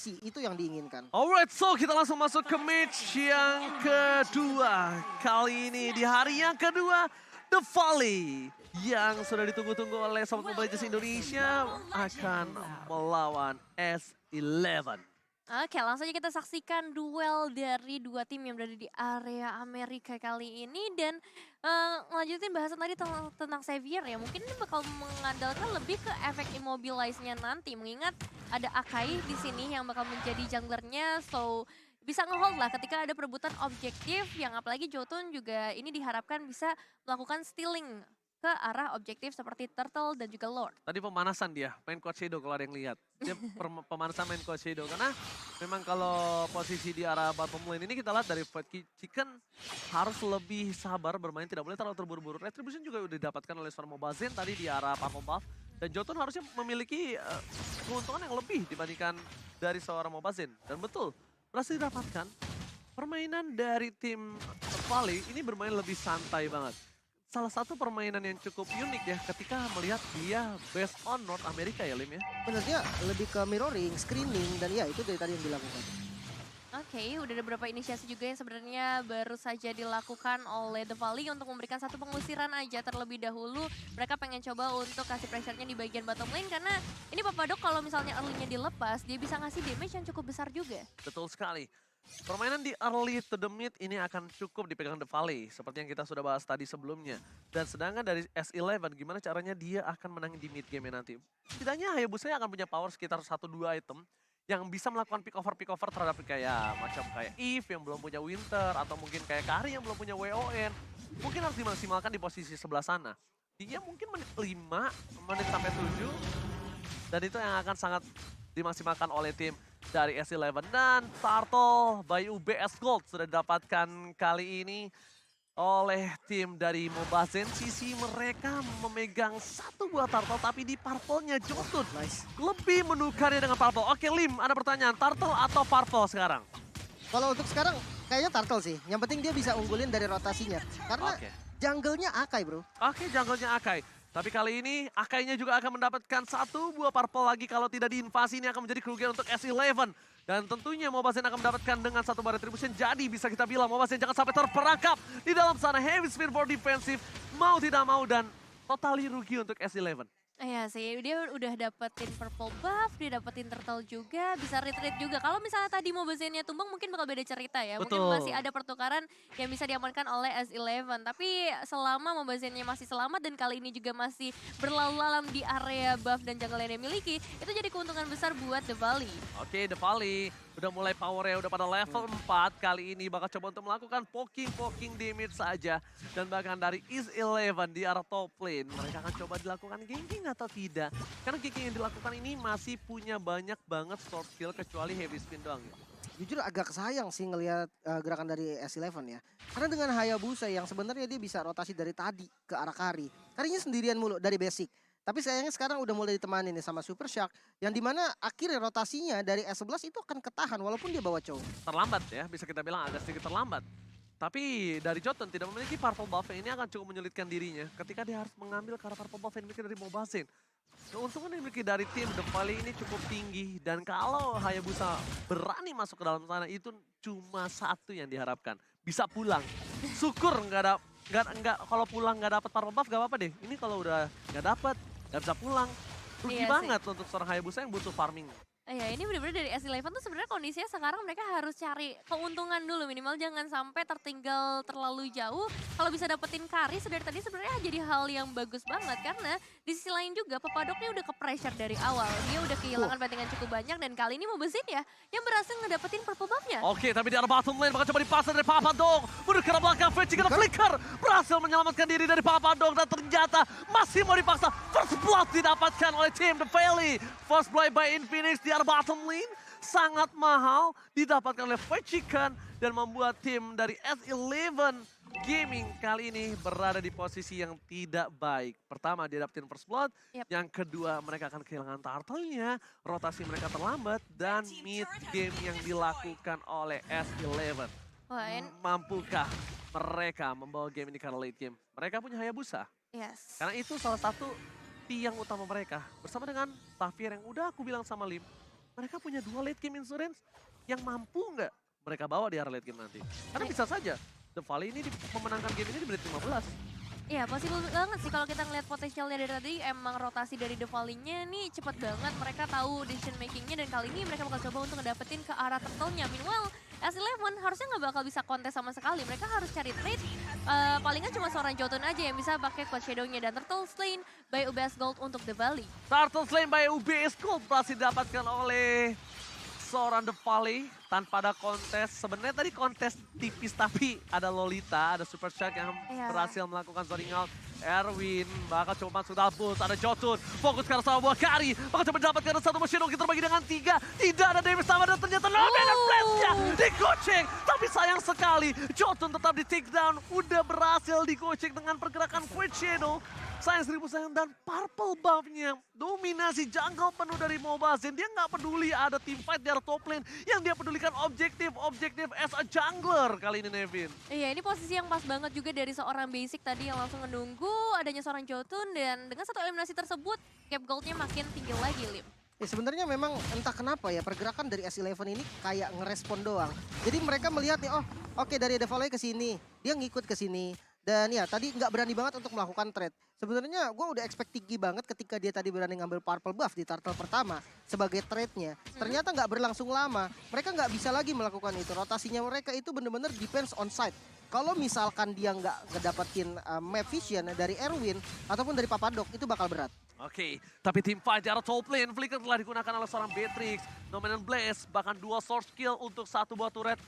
Itu yang diinginkan. Alright, so kita langsung masuk ke match yang kedua. Kali ini di hari yang kedua, The Volley yang sudah ditunggu-tunggu oleh Sobat Mobile Legends Indonesia akan melawan S11. Oke, langsung aja kita saksikan duel dari dua tim yang berada di area Amerika kali ini. Dan ngelanjutin bahasan tadi tentang Xavier ya. Mungkin ini bakal mengandalkan lebih ke efek immobilize-nya nanti. Mengingat ada Akai di sini yang bakal menjadi junglernya. So, bisa ngehold lah ketika ada perebutan objektif. Yang apalagi Jotun juga ini diharapkan bisa melakukan stealing ke arah objektif seperti Turtle dan juga Lord. Tadi pemanasan dia, main Coach Shadow kalau ada yang lihat. Dia pemanasan main Coach Shadow. Karena memang kalau posisi di arah bottom lane ini kita lihat dari Fight Chicken harus lebih sabar bermain, tidak boleh terlalu terburu-buru. Retribution juga udah didapatkan oleh seorang Mobazin tadi di arah Purple Buff. Dan Jotun harusnya memiliki keuntungan yang lebih dibandingkan dari seorang Mobazin. Dan betul, berhasil didapatkan. Permainan dari tim Volley ini bermain lebih santai banget. Salah satu permainan yang cukup unik ya ketika melihat dia based on North America ya Lim ya. Benernya lebih ke mirroring, screening, dan ya itu dari tadi yang dilakukan. Oke, udah ada beberapa inisiasi juga yang sebenarnya baru saja dilakukan oleh The Volley untuk memberikan satu pengusiran aja terlebih dahulu. Mereka pengen coba untuk kasih pressure-nya di bagian bottom lane karena ini Papadok kalau misalnya early-nya dilepas, dia bisa ngasih damage yang cukup besar juga. Betul sekali. Permainan di early to the mid ini akan cukup dipegang The Volley seperti yang kita sudah bahas tadi sebelumnya. Dan sedangkan dari S11 gimana caranya dia akan menang di mid game nanti. Setidaknya Hayabusa akan punya power sekitar 1-2 item yang bisa melakukan pick over terhadap kayak macam kayak Eve yang belum punya Winter atau mungkin kayak Kari yang belum punya WON. Mungkin harus dimaksimalkan di posisi sebelah sana. Dia mungkin menit 5, menit sampai 7 dan itu yang akan sangat dimaksimalkan oleh tim dari S11. Dan Turtle by UBS Gold sudah didapatkan kali ini oleh tim dari Mobazin. Sisi mereka memegang satu buah Turtle tapi di Purple-nya Jotun Nice. lebih menukarnya dengan Purple. Oke Lim, ada pertanyaan, Turtle atau Purple sekarang? Kalau untuk sekarang kayaknya Turtle sih. Yang penting dia bisa unggulin dari rotasinya. Karena Oke. jungle-nya Akai bro. Oke, jungle-nya Akai. Tapi kali ini Akainya juga akan mendapatkan satu buah Purple lagi. Kalau tidak diinvasi ini akan menjadi kerugian untuk S11. Dan tentunya Mobazin akan mendapatkan dengan satu bar retribution. Jadi bisa kita bilang Mobazin jangan sampai terperangkap di dalam sana. Heavy Spear for defensive. Mau tidak mau dan totally rugi untuk S11. Iya sih, dia udah dapetin purple buff, dia dapetin turtle juga, bisa retreat juga. Kalau misalnya tadi Mobazin-nya tumbang mungkin bakal beda cerita ya. Mungkin Betul. masih ada pertukaran yang bisa diamankan oleh S11. Tapi selama Mobazin-nya masih selamat dan kali ini juga masih berlalu-lalang di area buff dan jungle yang dia miliki, itu jadi keuntungan besar buat The Volley. Oke, The Volley udah mulai powernya udah pada level 4 kali ini bakal coba untuk melakukan poking damage saja. Dan bahkan dari East 11 di arah top lane mereka akan coba dilakukan ganking atau tidak. Karena ganking yang dilakukan ini masih punya banyak banget short skill kecuali heavy spin doang. Jujur agak sayang sih ngelihat gerakan dari S11 ya. Karena dengan Hayabusa yang sebenarnya dia bisa rotasi dari tadi ke arah Kari. Karinya sendirian mulu dari basic. Tapi sayangnya sekarang udah mulai ditemani nih sama Super Shark. Yang dimana akhirnya rotasinya dari S11 itu akan ketahan walaupun dia bawa Chow. Terlambat ya, bisa kita bilang agak sedikit terlambat. Tapi dari Jotun tidak memiliki purple buff ini akan cukup menyulitkan dirinya ketika dia harus mengambil karena purple buff yang dimiliki dari Mobazin. Keuntungan yang dimiliki dari tim The Volley ini cukup tinggi dan kalau Hayabusa berani masuk ke dalam sana itu cuma satu yang diharapkan, bisa pulang. Syukur nggak kalau pulang nggak dapat purple buff gak apa-apa deh. Ini kalau udah nggak dapat nggak bisa pulang, rugi Iya sih. banget untuk seorang Hayabusa yang butuh farming. Iya, ini benar-benar dari S11 tuh sebenarnya kondisinya sekarang mereka harus cari keuntungan dulu, minimal jangan sampai tertinggal terlalu jauh. Kalau bisa dapetin carry dari tadi sebenarnya jadi hal yang bagus banget karena di sisi lain juga Papadoknya udah ke pressure dari awal. Dia udah kehilangan battingan cukup banyak dan kali ini Mobazin ya yang berhasil ngedapetin purple buff-nya. Oke, tapi di arah bottom lane bakal coba dipasang dari Papadok. Mundur ke arah belakang, Fetch kena flicker. Berhasil menyelamatkan diri dari Papadok dan ternyata masih mau dipaksa. First blood didapatkan oleh tim The Volley. First blood by Infinix di arah bottom lane. Sangat mahal didapatkan oleh Fetch dan membuat tim dari S11 Gaming kali ini berada di posisi yang tidak baik. Pertama dia dapetin first blood, yang kedua mereka akan kehilangan turtle-nya, rotasi mereka terlambat, dan mid game yang dilakukan oleh S11. Mampukah mereka membawa game ini ke late game? Mereka punya Hayabusa. Yes. Karena itu salah satu tiang utama mereka. Bersama dengan Xavier yang udah aku bilang sama Lim, mereka punya 2 late game insurance yang mampu nggak mereka bawa di area late game nanti. Karena bisa saja The Valley ini memenangkan game ini di menit 15. Iya, possible banget sih kalau kita ngeliat potensialnya dari tadi. Emang rotasi dari The Valley-nya nih cepet banget. Mereka tahu decision making-nya dan kali ini mereka bakal coba untuk ngedapetin ke arah turtle-nya. Meanwhile, S11 harusnya nggak bakal bisa kontes sama sekali. Mereka harus cari trade. Palingan cuma seorang Jotun aja yang bisa pakai Cloud Shadow-nya. Dan Turtle slain by UBS Gold untuk The Valley. Turtle slain by UBS Gold berhasil didapatkan oleh seorang The Valley tanpa ada kontes. Sebenarnya tadi kontes tipis tapi ada Lolita, ada Super Shark yang berhasil melakukan zoning out. Erwin bakal coba masuk double, ada Jotun, fokus ke arah sama buah kari, bakal coba dapatkan satu Machine Dog terbagi dengan 3. Tidak ada damage sama dan ternyata ada flash-nya digoceng. Tapi sayang sekali, Jotun tetap di take down, udah berhasil digoceng dengan pergerakan Quick Shadow. Sayang 1000 sayang dan purple buff-nya dominasi jungle penuh dari Mobile Zen. Dia nggak peduli ada team fight di arah top lane, yang dia pedulikan objektif as a jungler kali ini Nevin. Iya, ini posisi yang pas banget juga dari seorang basic tadi yang langsung menunggu adanya seorang Jotun. Dan dengan satu eliminasi tersebut, cap goldnya makin tinggi lagi, Lim. Ya sebenarnya memang entah kenapa ya pergerakan dari S11 ini kayak ngerespon doang. Jadi mereka melihat nih, oh oke dari The Valley ke sini, dia ngikut ke sini. Dan ya tadi nggak berani banget untuk melakukan trade. Sebenarnya gue udah expect tinggi banget ketika dia tadi berani ngambil purple buff di turtle pertama sebagai trade-nya. Ternyata nggak berlangsung lama. Mereka nggak bisa lagi melakukan itu. Rotasinya mereka itu bener-bener depends on side. Kalau misalkan dia nggak ngedapetin map vision dari Erwin ataupun dari Papadok, itu bakal berat. Oke, tapi tim fight di arah top lane, Flicker telah digunakan oleh seorang Beatrix, Nominal Blaze, bahkan 2 source kill untuk 1 buah turret.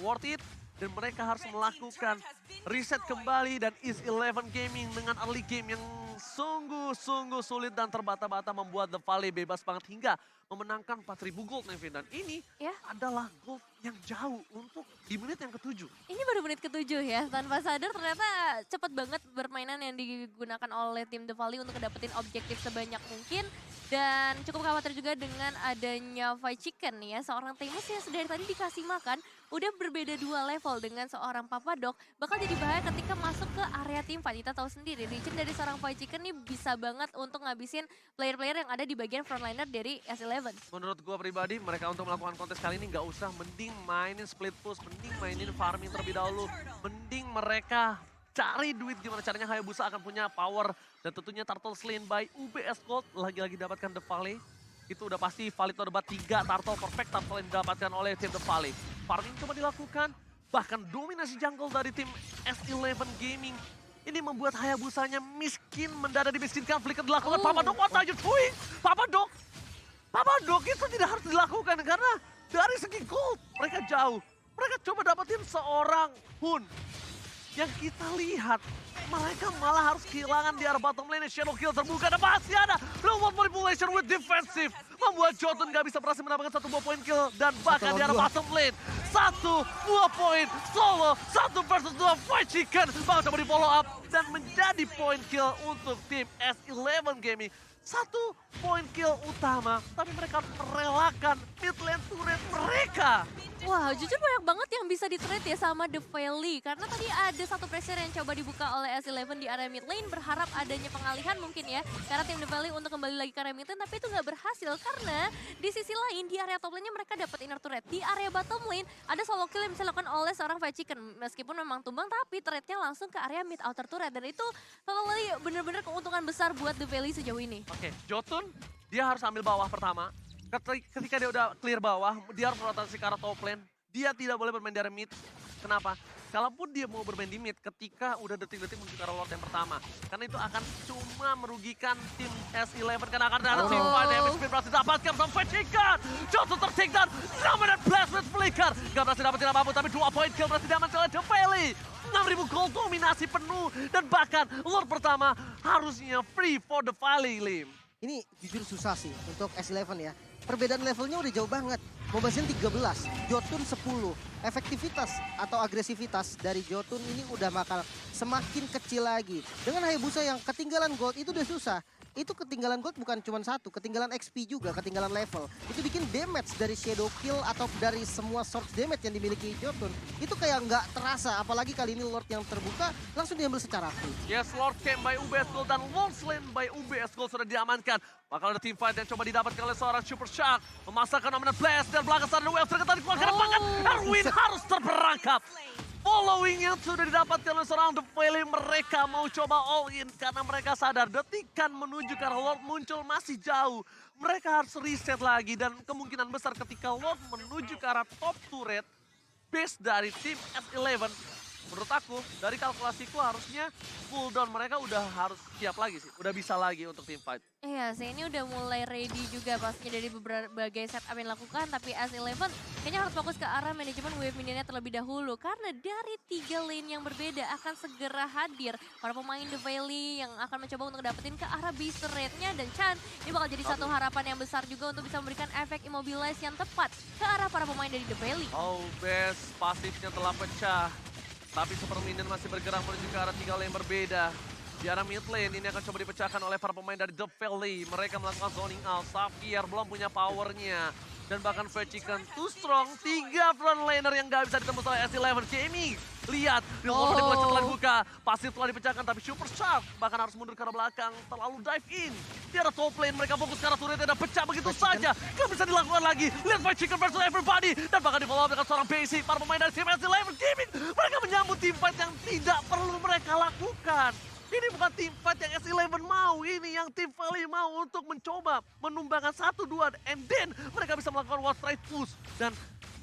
Worth it. Dan mereka harus melakukan reset kembali dan Is 11 Gaming dengan early game yang sungguh-sungguh sulit dan terbata-bata membuat The Valley bebas banget hingga memenangkan 4.000 gold, Nevin. Dan ini adalah gold yang jauh untuk di menit yang ke-7. Ini baru menit ke-7 ya, tanpa sadar ternyata cepet banget permainan yang digunakan oleh tim The Valley untuk dapetin objektif sebanyak mungkin. Dan cukup khawatir juga dengan adanya Fight Chicken ya, seorang Timus yang dari tadi dikasih makan, udah berbeda 2 level dengan seorang Papadok, bakal jadi bahaya ketika masuk ke area tim fight. Kita tahu sendiri, region dari seorang Fight Chicken nih bisa banget untuk ngabisin player-player yang ada di bagian frontliner dari S11. Menurut gua pribadi, mereka untuk melakukan kontes kali ini nggak usah, mending mainin split push, mending mainin farming terlebih dahulu, mending mereka cari duit gimana caranya Hayabusa akan punya power. Dan tentunya Turtle slain by UBS Gold, lagi-lagi dapatkan The Valley. Itu udah pasti valid to debat 3 turtle perfect turtle yang didapatkan oleh tim The Valley. Farming coba dilakukan, bahkan dominasi jungle dari tim S11 Gaming. Ini membuat Hayabusanya miskin, mendadak dimiskinkan. Flicker dilakukan, Papadok, what are you doing? Papadok itu tidak harus dilakukan karena dari segi gold mereka jauh. Mereka coba dapetin seorang Hun. Yang kita lihat, mereka malah harus kehilangan di arah bottom lane. Shadow kill terbuka dan masih ada real world manipulation with defensive. Membuat Jotun gak bisa berhasil mendapatkan 1 buah poin kill. Dan bahkan di arah bottom lane, 1 buah poin solo, 1 versus 2 Fight Chicken. Bakal coba di follow up dan menjadi poin kill untuk tim S11 Gaming. 1 poin kill utama, tapi mereka merelakan mid lane turret mereka. Wah, jujur banyak banget yang bisa di-trade ya sama The Valley. Karena tadi ada satu pressure yang coba dibuka oleh S11 di area mid lane. Berharap adanya pengalihan mungkin ya. Karena tim The Valley untuk kembali lagi ke area mid lane. Tapi itu nggak berhasil. Karena di sisi lain di area top lane-nya mereka dapat inner turret. Di area bottom lane ada solo kill yang bisa dilakukan oleh seorang Fight Chicken. Meskipun memang tumbang tapi turretnya langsung ke area mid outer turret. Dan itu totally bener-bener keuntungan besar buat The Valley sejauh ini. Oke, Jotun dia harus ambil bawah pertama. Ketika dia udah clear bawah, dia harus rotasi ke arah top lane. Dia tidak boleh bermain di area mid. Kenapa? Kalaupun dia mau bermain di mid ketika udah detik-detik menuju ke arah Lord yang pertama. Karena itu akan cuma merugikan tim S11. Karena akan ada tim fight damage speed berhasil dapatkan sampai Chicken. Jotun ter-take down. Dominant blast with flicker. Gak berhasil dapetin apapun tapi 2 point kill berhasil diamankan oleh The Valley. 6.000 gold dominasi penuh. Dan bahkan Lord pertama harusnya free for The Valley, Lim. Ini jujur susah sih untuk S11 ya. Perbedaan levelnya udah jauh banget. Mobile Legends 13, Jotun 10. Efektivitas atau agresivitas dari Jotun ini udah bakal semakin kecil lagi. Dengan Hayabusa yang ketinggalan gold itu udah susah. itu ketinggalan gold bukan cuma satu, ketinggalan XP juga, ketinggalan level. Itu bikin damage dari shadow kill atau dari semua source damage yang dimiliki Jotun itu kayak nggak terasa, apalagi kali ini Lord yang terbuka langsung diambil secara free. Yes, Lord Camp by UBS Gold dan Lord Slain by UBS Gold sudah diamankan. Bakal ada team fight yang coba didapatkan oleh seorang Super Shark. Memasakkan Dominant Blast dan belakang sana Wave ternyata dikeluarkan bahkan Erwin harus terperangkap. Following yang sudah didapatkan oleh seorang The Valley, mereka mau coba all in karena mereka sadar detikan menuju ke arah Lord muncul masih jauh. Mereka harus reset lagi dan kemungkinan besar ketika Lord menuju ke arah top turret base dari tim S11. Menurut aku, dari kalkulasiku harusnya cooldown mereka udah harus siap lagi sih. Udah bisa lagi untuk team fight. Iya sih, ini udah mulai ready juga pastinya dari berbagai setup yang dilakukan. Tapi S11 kayaknya harus fokus ke arah manajemen wave minionnya terlebih dahulu. Karena dari 3 lane yang berbeda akan segera hadir para pemain The Valley yang akan mencoba untuk dapetin ke arah base rate-nya. Dan Chan, ini bakal jadi satu harapan yang besar juga untuk bisa memberikan efek immobilize yang tepat ke arah para pemain dari The Valley. Oh, best pasifnya telah pecah. Tapi Super Minion masih bergerak menuju ke arah 3 lane berbeda. Di arah mid lane ini akan coba dipecahkan oleh para pemain dari The Valley. Mereka melakukan zoning out. Xavier belum punya powernya. Dan bahkan Chicken too strong. 3 front laner yang gak bisa ditembus oleh S11. Jamie, lihat. Real World Deflection telah dibuka. Pasif telah dipecahkan tapi Super Shark bahkan harus mundur ke arah belakang. Terlalu dive in. Di arah top lane mereka fokus ke arah turretnya dan pecah begitu saja. Gak bisa dilakukan lagi. Lihat Chicken versus everybody. Dan bahkan di follow up dengan seorang basic. Para pemain dari tim S11 Gaming. Mereka menyambut team fight yang tidak perlu mereka lakukan. Ini bukan team fight yang S11 mau, ini yang tim Valley mau untuk mencoba menumbangkan 1-2 and then mereka bisa melakukan one straight push. Dan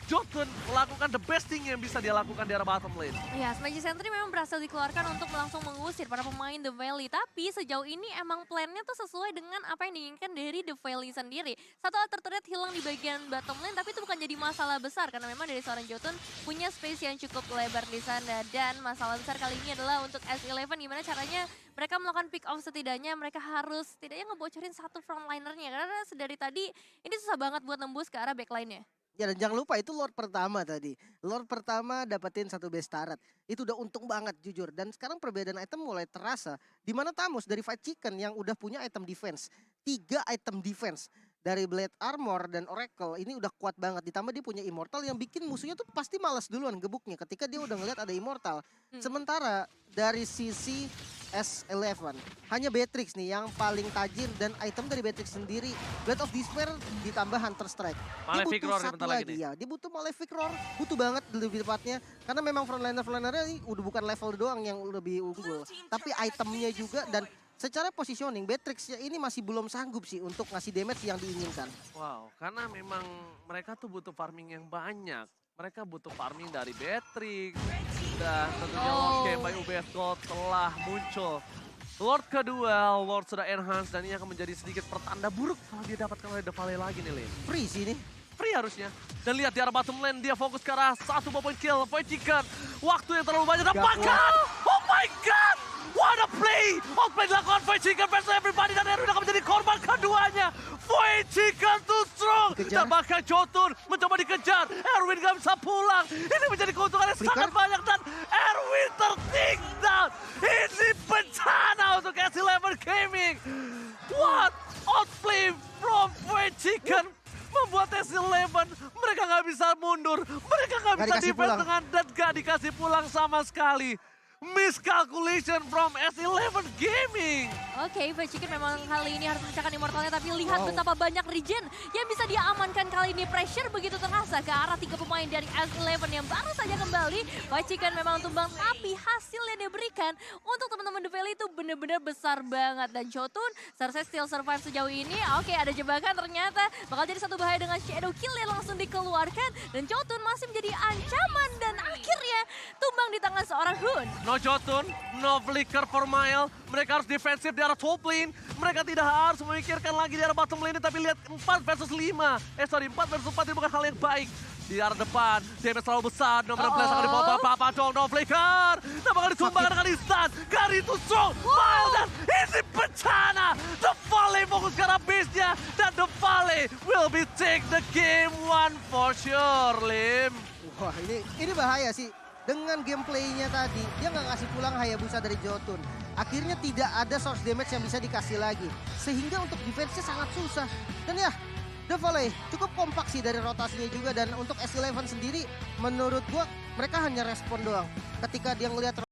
Jotun melakukan the best thing yang bisa dia lakukan di arah bottom lane. Ya, Magic Sentry memang berhasil dikeluarkan untuk langsung mengusir para pemain The Valley. Tapi sejauh ini emang plannya tuh sesuai dengan apa yang diinginkan dari The Valley sendiri. Satu alter turret hilang di bagian bottom lane, tapi itu bukan jadi masalah besar. Karena memang dari seorang Jotun punya space yang cukup lebar di sana. Dan masalah besar kali ini adalah untuk S11 gimana caranya mereka melakukan pick off setidaknya. Mereka harus setidaknya ngebocorin satu frontlinernya. Karena dari tadi ini susah banget buat nembus ke arah backline-nya. Ya dan jangan lupa itu Lord pertama tadi. Lord pertama dapetin satu base turret. Itu udah untung banget jujur. Dan sekarang perbedaan item mulai terasa. Dimana Tamus dari Fight Chicken yang udah punya item defense. 3 item defense. Dari Blade Armor dan Oracle ini udah kuat banget. Ditambah dia punya Immortal yang bikin musuhnya tuh pasti malas duluan gebuknya. Ketika dia udah ngeliat ada Immortal. Sementara dari sisi S11 hanya Beatrix nih yang paling tajir. Dan item dari Beatrix sendiri Blade of Despair ditambah Hunter Strike. Malefic Roar Satu bentar lagi nih. ya, dia butuh Malefic Roar, butuh banget lebih tepatnya karena memang frontliner-frontlinernya ini udah bukan level doang yang lebih unggul, tapi itemnya juga dan secara positioning Beatrix ini masih belum sanggup sih untuk ngasih damage yang diinginkan. Wow, karena memang mereka tuh butuh farming yang banyak. Mereka butuh farming dari Beatrix. Dan tentunya Lord Game by UBS Gold telah muncul. Lord kedua, Lord sudah enhance dan ini akan menjadi sedikit pertanda buruk kalau dia dapatkan oleh The Valley lagi nih, Lin. Free sih ini. Free harusnya. Dan lihat di arah bottom lane, dia fokus ke arah 1 point kill. Void Chicken, waktu yang terlalu banyak. Dan bahkan, oh my god! What a play! Outplay dilakukan Void Chicken versus everybody. Dan Erwin akan menjadi korban keduanya. Void Chicken too strong. Dan bahkan Jotun mencoba dikejar. Erwin gak bisa pulang. Ini menjadi keuntungan yang sangat banyak. Dan Erwin tertinggal. Ini bencana untuk S11 Gaming. What? Outplay from Void Chicken. Membuat S11 mereka nggak bisa mundur, mereka nggak bisa defense dengan dan nggak dikasih pulang sama sekali. Miscalculation from S11 Gaming. Oke, Void Chicken memang kali ini harus memecahkan Immortalnya, tapi lihat betapa banyak regen yang bisa dia amankan kali ini. Pressure begitu terasa ke arah 3 pemain dari S11 yang baru saja kembali. Void Chicken memang tumbang, tapi hasil yang diberikan untuk teman-teman The Valley itu benar-benar besar banget. Dan Jotun selesai still survive sejauh ini. Oke, ada jebakan ternyata bakal jadi satu bahaya dengan Shadow Kill yang langsung dikeluarkan. Dan Jotun masih menjadi ancaman dan akhirnya tumbang di tangan seorang Hun. No Jotun, no flicker for Mile. Mereka harus defensif di arah top lane. Mereka tidak harus memikirkan lagi di arah bottom lane. Tapi lihat 4 versus 5. 4 versus 4 ini bukan hal yang baik. Di arah depan, damage terlalu besar. Nomor 16 akan dibawa apa dong, no flicker. Nah bakal ditumbangkan dengan instan. Gary itu strong, Mile dan ini bencana. The Valley fokus ke arah base-nya. Dan The Valley will be take the game 1 for sure, Lim. Wah ini bahaya sih. dengan gameplaynya tadi, dia nggak ngasih pulang Hayabusa dari Jotun. Akhirnya tidak ada source damage yang bisa dikasih lagi. Sehingga untuk defense-nya sangat susah. Dan ya, The Valley cukup kompak sih dari rotasinya juga. Dan untuk S11 sendiri, menurut gua mereka hanya respon doang. Ketika dia ngelihat